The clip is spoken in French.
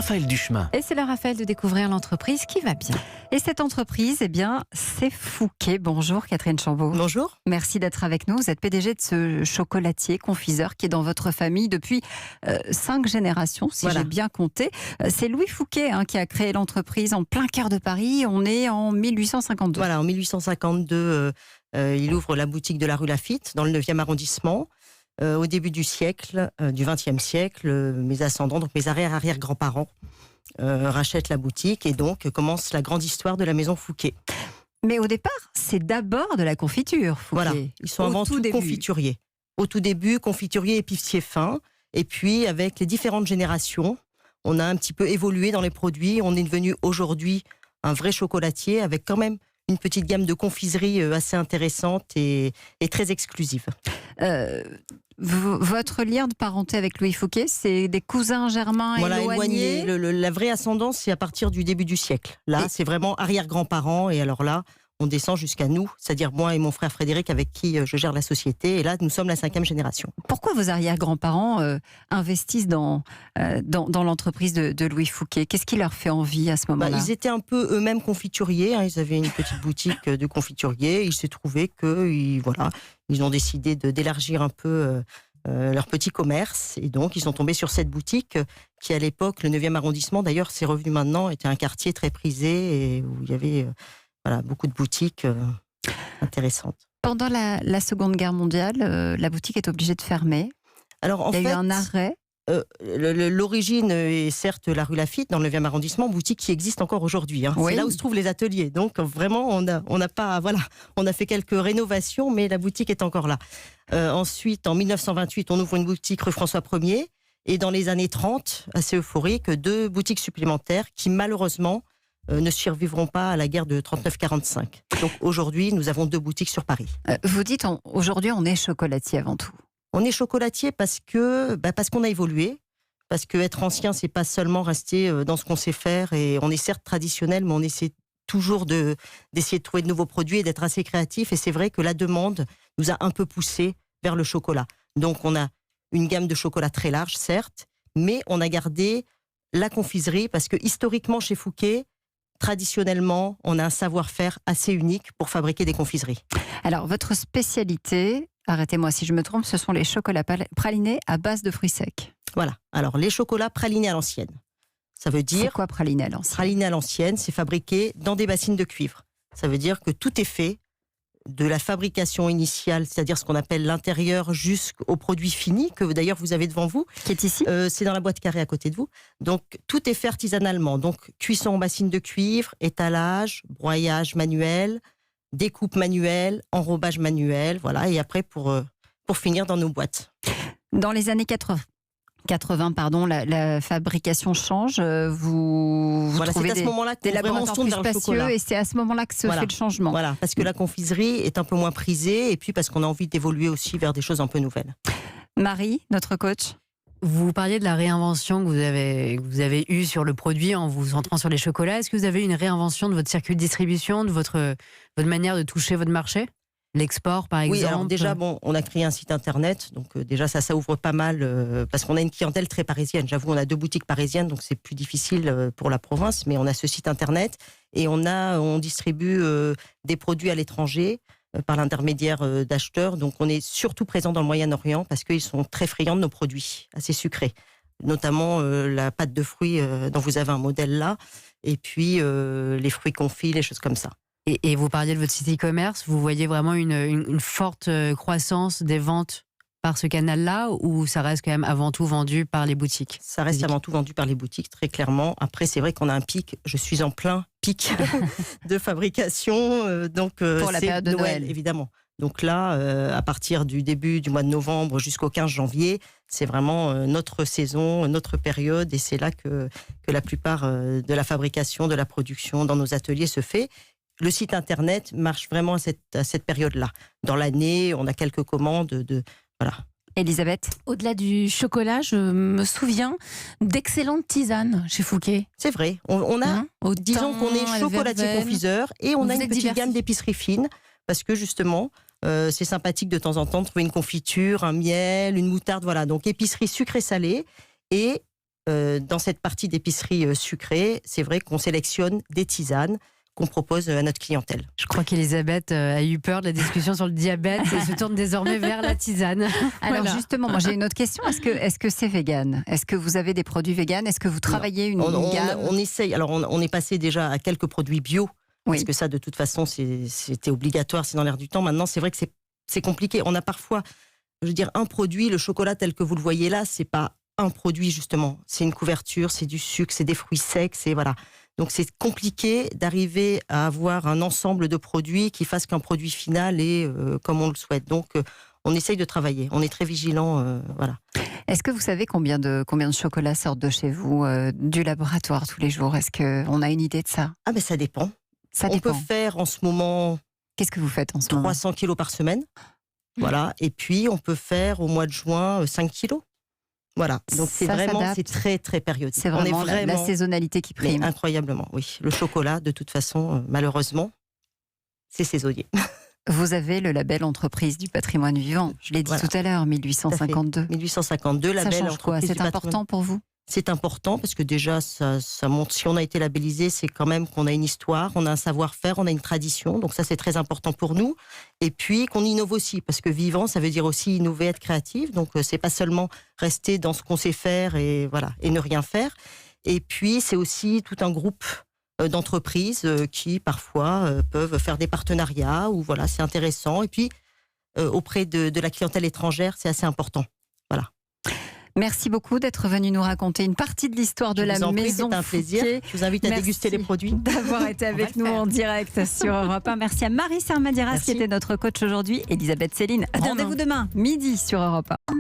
Raphaël Duchemin. Et c'est le Raphaël de découvrir l'entreprise qui va bien. Et cette entreprise, eh bien, c'est Fouquet. Bonjour Catherine Chambaud. Bonjour. Merci d'être avec nous. Vous êtes PDG de ce chocolatier, confiseur qui est dans votre famille depuis 5 générations, si j'ai bien compté. C'est Louis Fouquet qui a créé l'entreprise en plein cœur de Paris. On est en 1852. Voilà, en 1852, il ouvre la boutique de la rue Laffitte, dans le 9e arrondissement. Au début du siècle, du XXe siècle, mes ascendants, donc mes arrière-grands-parents, rachètent la boutique et donc commence la grande histoire de la maison Fouquet. Mais au départ, c'est d'abord de la confiture, Fouquet. Voilà, ils sont avant tout confituriers. Au tout début, confituriers épiciers fins. Et puis, avec les différentes générations, on a un petit peu évolué dans les produits. On est devenu aujourd'hui un vrai chocolatier avec quand même une petite gamme de confiseries assez intéressante et très exclusive. Votre lien de parenté avec Louis Fouquet, c'est des cousins germains éloignés. La vraie ascendance, c'est à partir du début du siècle. Là, c'est vraiment arrière-grands-parents. Et alors là, on descend jusqu'à nous, c'est-à-dire moi et mon frère Frédéric, avec qui je gère la société. Et là, nous sommes la 5e génération. Pourquoi vos arrière-grands-parents investissent dans l'entreprise de Louis Fouquet? Qu'est-ce qui leur fait envie à ce moment-là? Ils étaient un peu eux-mêmes confituriers. Ils avaient une petite boutique de confituriers. Il s'est trouvé qu'ils ont décidé d'élargir un peu leur petit commerce. Et donc, ils sont tombés sur cette boutique qui, à l'époque, le 9e arrondissement, d'ailleurs, c'est revenu maintenant, était un quartier très prisé et où il y avait beaucoup de boutiques intéressantes. Pendant la Seconde Guerre mondiale, la boutique est obligée de fermer. Alors, il y a eu un arrêt. L'origine est certes la rue Laffitte, dans le 9e arrondissement, boutique qui existe encore aujourd'hui. Oui. C'est là où se trouvent les ateliers. Donc vraiment, on a fait quelques rénovations, mais la boutique est encore là. Ensuite, en 1928, on ouvre une boutique rue François 1er. Et dans les années 30, assez euphorique, 2 boutiques supplémentaires qui malheureusement ne survivront pas à la guerre de 39-45. Donc aujourd'hui, nous avons 2 boutiques sur Paris. Vous dites, aujourd'hui, on est chocolatier avant tout. On est chocolatier parce qu'on a évolué, parce qu'être ancien, c'est pas seulement rester dans ce qu'on sait faire. Et on est certes traditionnel, mais on essaie toujours d'essayer de trouver de nouveaux produits et d'être assez créatif. Et c'est vrai que la demande nous a un peu poussé vers le chocolat. Donc on a une gamme de chocolat très large, certes, mais on a gardé la confiserie parce que historiquement chez Fouquet, traditionnellement, on a un savoir-faire assez unique pour fabriquer des confiseries. Alors, votre spécialité, arrêtez-moi si je me trompe, ce sont les chocolats pralinés à base de fruits secs. Voilà. Alors, les chocolats pralinés à l'ancienne. Ça veut dire... C'est quoi praliné à l'ancienne? Praliné à l'ancienne, c'est fabriqué dans des bassines de cuivre. Ça veut dire que tout est fait de la fabrication initiale, c'est-à-dire ce qu'on appelle l'intérieur, jusqu'au produit fini, que d'ailleurs vous avez devant vous. Qui est ici. C'est dans la boîte carrée à côté de vous. Donc tout est fait artisanalement. Donc cuisson en bassine de cuivre, étalage, broyage manuel, découpe manuelle, enrobage manuel, voilà. Et après pour finir dans nos boîtes. Dans les années 80, la fabrication change. Vous trouvez des laboratoires plus spacieux et c'est à ce moment-là que se fait le changement. Voilà, parce que la confiserie est un peu moins prisée et puis parce qu'on a envie d'évoluer aussi vers des choses un peu nouvelles. Marie, notre coach. Vous parliez de la réinvention que vous avez eue sur le produit en vous centrant sur les chocolats. Est-ce que vous avez eu une réinvention de votre circuit de distribution, de votre manière de toucher votre marché ? L'export, par exemple. Oui, alors déjà, on a créé un site internet, donc déjà ça ouvre pas mal, parce qu'on a une clientèle très parisienne. J'avoue, on a 2 boutiques parisiennes, donc c'est plus difficile pour la province, mais on a ce site internet et on distribue des produits à l'étranger par l'intermédiaire d'acheteurs. Donc on est surtout présent dans le Moyen-Orient parce qu'ils sont très friands de nos produits, assez sucrés, notamment la pâte de fruits dont vous avez un modèle là, et puis les fruits confits, les choses comme ça. Et vous parliez de votre site e-commerce, vous voyez vraiment une forte croissance des ventes par ce canal-là, ou ça reste quand même avant tout vendu par les boutiques? Ça reste avant tout vendu par les boutiques, très clairement. Après, c'est vrai qu'on a un pic, je suis en plein pic de fabrication. Pour la période de Noël, évidemment. Donc là, à partir du début du mois de novembre jusqu'au 15 janvier, c'est vraiment notre saison, notre période, et c'est là que la plupart de la fabrication, de la production dans nos ateliers se fait. Le site internet marche vraiment à cette période-là. Dans l'année, on a quelques commandes voilà. Elisabeth? Au-delà du chocolat, je me souviens d'excellentes tisanes chez Fouquet. C'est vrai. On a, disons qu'on est chocolatier confiseur et on a une petite gamme d'épicerie fine parce que justement, c'est sympathique de temps en temps de trouver une confiture, un miel, une moutarde, voilà. Donc épicerie sucrée salée et dans cette partie d'épicerie sucrée, c'est vrai qu'on sélectionne des tisanes qu'on propose à notre clientèle. Je crois qu'Elisabeth a eu peur de la discussion sur le diabète et se tourne désormais vers la tisane. Alors Voilà. justement, moi j'ai une autre question. Est-ce que c'est vegan? Est-ce que vous avez des produits vegan? Est-ce que vous travaillez une gamme? On essaye. Alors, on est passé déjà à quelques produits bio, Oui. parce que ça, de toute façon, c'était obligatoire, c'est dans l'air du temps. Maintenant, c'est vrai que c'est compliqué. On a parfois, je veux dire, un produit, le chocolat tel que vous le voyez là, c'est pas un produit justement. C'est une couverture, c'est du sucre, c'est des fruits secs, c'est voilà. Donc c'est compliqué d'arriver à avoir un ensemble de produits qui fasse qu'un produit final est comme on le souhaite. Donc on essaye de travailler. On est très vigilant, voilà. Est-ce que vous savez combien de chocolats sortent de chez vous, du laboratoire tous les jours? Est-ce qu'on a une idée de ça? Ah ben ça dépend. Ça On dépend. peut faire en ce moment Qu'est-ce que vous faites en ce moment? 300 kilos par semaine. Voilà. Et puis, on peut faire au mois de juin 5 kilos. Voilà. Donc, c'est Ça vraiment, s'adapte. c'est très, très périodique. C'est vraiment, on est la saisonnalité qui mais prime. incroyablement, oui. Le chocolat, de toute façon, malheureusement, c'est saisonnier. Vous avez le label entreprise du patrimoine vivant. Je l'ai dit Voilà. tout à l'heure, 1852. 1852, Ça label change quoi? entreprise C'est du patrimoine. important pour vous? C'est important parce que déjà, ça montre, si on a été labellisé, c'est quand même qu'on a une histoire, on a un savoir-faire, on a une tradition. Donc ça, c'est très important pour nous. Et puis qu'on innove aussi, parce que vivant, ça veut dire aussi innover, être créatif. Donc c'est pas seulement rester dans ce qu'on sait faire et voilà, et ne rien faire. Et puis c'est aussi tout un groupe d'entreprises qui parfois peuvent faire des partenariats ou voilà, c'est intéressant. Et puis auprès de la clientèle étrangère, c'est assez important. Voilà. Merci beaucoup d'être venu nous raconter une partie de l'histoire de Je la vous en prie, maison c'est un plaisir. Fouquet. Je vous invite à Merci déguster les produits. d'avoir été avec nous en direct sur Europe 1. Merci à Marie Sermadiras qui Merci. était notre coach aujourd'hui. Elisabeth Céline, rendez-vous demain, midi sur Europe 1.